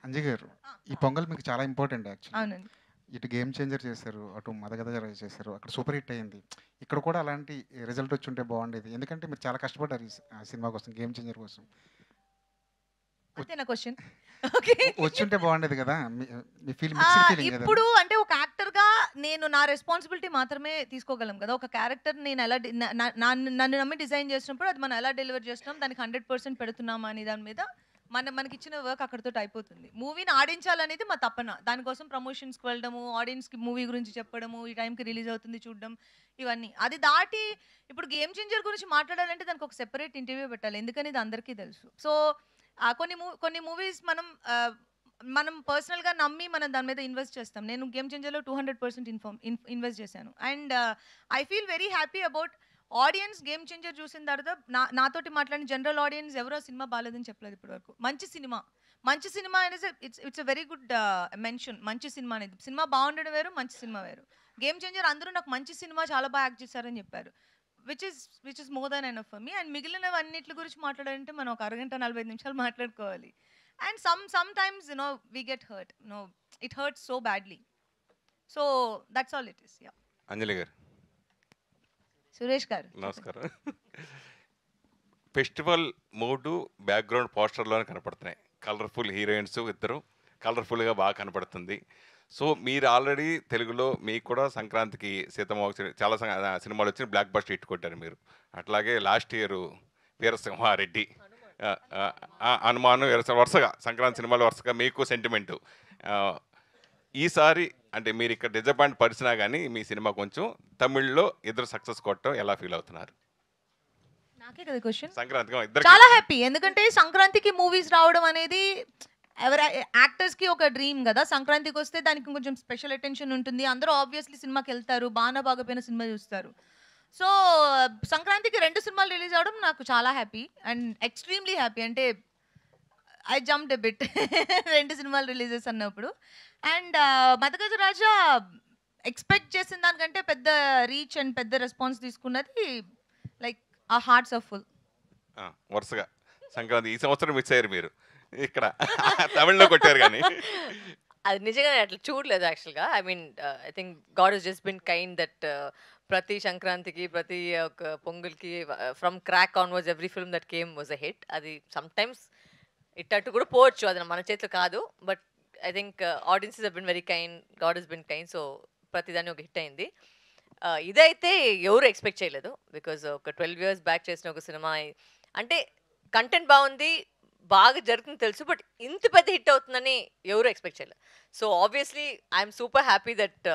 అంజయ్ గారు, ఈ పొంగల్ మీకు చాలా ఇంపార్టెంట్ యాక్చువల్లీ. అవునండి. ఇటు గేమ్ చేంజర్ చేశారు, అటు మదగద చేశారు. అక్కడ సూపర్ హిట్ అయింది. ఇక్కడ కూడా అలాంటి రిజల్ట్ వచ్చుంటే బాగుండేది. ఎందుకంటే మీరు చాలా కష్టపడ్డారు ఆ సినిమా కోసం, గేమ్ చేంజర్ కోసం. అంతేనా క్వశ్చన్? ఓకే. వచ్చుంటే బాగుండేది కదా! మీ మిక్స్డ్ ఫీలింగ్ ఏదైనా? ఇప్పుడు అంటే ఒక యాక్టర్‌గా నేను నా రెస్పాన్సిబిలిటీ మాత్రమే తీసుకోగలం కదా! ఒక క్యారెక్టర్ నేను ఎలా డి న న నన్ను నమ్మి డిజైన్ చేసినప్పుడు అది మనం ఎలా డెలివర్ చేస్తున్నాం, దానికి 100% పెడుతున్నామా అనే దాని మీద మనకిచ్చిన వర్క్ అక్కడితోటి అయిపోతుంది. మూవీని ఆడించాలనేది మా తపన. దానికోసం ప్రమోషన్స్‌కి వెళ్ళడము, ఆడియన్స్‌కి మూవీ గురించి చెప్పడము, ఈ టైంకి రిలీజ్ అవుతుంది చూడడం, ఇవన్నీ. అది దాటి ఇప్పుడు 'గేమ్ చేంజర్' గురించి మాట్లాడాలంటే దానికి ఒక సెపరేట్ ఇంటర్వ్యూ పెట్టాలి. ఎందుకని ఇది అందరికీ తెలుసు. సో, కొన్ని మూవీస్ మనం పర్సనల్‌గా నమ్మి మనం దాని మీద ఇన్వెస్ట్ చేస్తాం. నేను 'గేమ్ చేంజర్‌లో' 200% ఇన్వెస్ట్ చేశాను. And I feel very happy about audience 'game changer' చూసిన తర్వాత నాతోటి మాట్లాడిన జనరల్ ఆడియన్స్ ఎవరు ఆ సినిమా బాలేదని చెప్పలేదు ఇప్పటివరకు. మంచి సినిమా. మంచి సినిమా అనేది it's a very good mention. మంచి సినిమా అనేది. సినిమా బాగుండడం వేరు, మంచి సినిమా వేరు. 'గేమ్ చేంజర్' అందరూ నాకు మంచి సినిమా చాలా బాగా యాక్ట్ చేశారని చెప్పారు. Which is more than enough for me. And మిగిలినవన్నిట్ల గురించి మాట్లాడాలంటే మనం ఒక అరగంట 45 నిమిషాలు మాట్లాడుకోవాలి. And sometimes we get hurt. It hurts so badly. So that's all it is. Yeah. అంజలి గారు సురేష్ గారు నమస్కారం. ఫెస్టివల్ మూడు బ్యాక్గ్రౌండ్ పోస్టర్లోనే కనపడుతున్నాయి. కలర్ఫుల్ హీరోయిన్స్ ఇద్దరు కలర్ఫుల్గా బాగా కనపడుతుంది. సో మీరు ఆల్రెడీ తెలుగులో మీకు కూడా సంక్రాంతికి సీతమ్మ చాలా సినిమాలు వచ్చి బ్లాక్ బస్టర్ హిట్ కొట్టారు మీరు. అట్లాగే లాస్ట్ ఇయర్ వీరసింహారెడ్డి, హనుమాను, వరుసగా సంక్రాంతి సినిమాలు వరుసగా మీకు సెంటిమెంటు. ఈసారి అంటే మీరు ఇక్కడ డిజపాయింట్ పరిచినా కానీ మీ సినిమా కొంచెం తమిళ్లో ఇద్దరు సక్సెస్ కొట్టడం ఎలా ఫీల్ అవుతున్నారు? నాకే కదా క్వశ్చన్. సంక్రాంతికి ఇద్దరు చాలా హ్యాపీ. ఎందుకంటే సంక్రాంతికి మూవీస్ రావడం అనేది యాక్టర్స్ కి ఒక డ్రీమ్ కదా. సంక్రాంతికి వస్తే దానికి కొంచెం స్పెషల్ అటెన్షన్ ఉంటుంది. అందరూ ఆబ్వియస్లీ సినిమాకి వెళ్తారు, బాగా బాగపోయిన సినిమా చూస్తారు. సో సంక్రాంతికి 2 సినిమాలు రిలీజ్ అవడం నాకు చాలా హ్యాపీ అండ్ ఎక్స్ట్రీమ్లీ హ్యాపీ. అంటే ఐ జంప్డ్ ఎ బిట్ 2 సినిమాలు రిలీజెస్ అన్నప్పుడు. అండ్ మదగజ రాజా ఎక్స్పెక్ట్ చేసిన దానికంటే పెద్ద రీచ్ అండ్ పెద్ద రెస్పాన్స్ తీసుకున్నది. లైక్ ఆ హార్ట్స్ ఆర్ ఫుల్. వరుసగా సంక్రాంతి ఈ సంవత్సరం మిస్ అయ్యారు మీరు. ఇక్కడ తమిళ్లో కొట్టారు కానీ అది నిజంగానే అట్లా చూడలేదు యాక్చువల్గా. I mean I think God he's just been kind that ప్రతి సంక్రాంతికి ప్రతి ఒక పొంగల్కి from Krack onwards every film that came was a hit. అది సమ్ టైమ్స్ ఇట్టట్టు కూడా పోవచ్చు, అది మన చేతిలో కాదు. But I think audiences have been very kind, God he's been kind. So ప్రతిదాన్ని ఒక హిట్ అయింది. ఇదైతే ఎవరు ఎక్స్పెక్ట్ చేయలేదు. బికాజ్ ఒక 12 years బ్యాక్ చేసిన ఒక సినిమా అంటే కంటెంట్ బాగుంది, బాగా జరుగుతుంది తెలుసు, బట్ ఇంత పెద్ద హిట్ అవుతుందని ఎవరు ఎక్స్పెక్ట్ చేయలేదు. So obviously I'm super happy that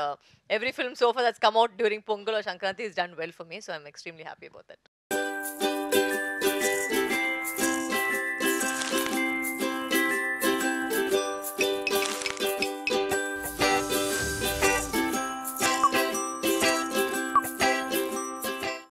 every film so far that's come out during Pongal or Sankranti is done well for me. So I'm extremely happy about that.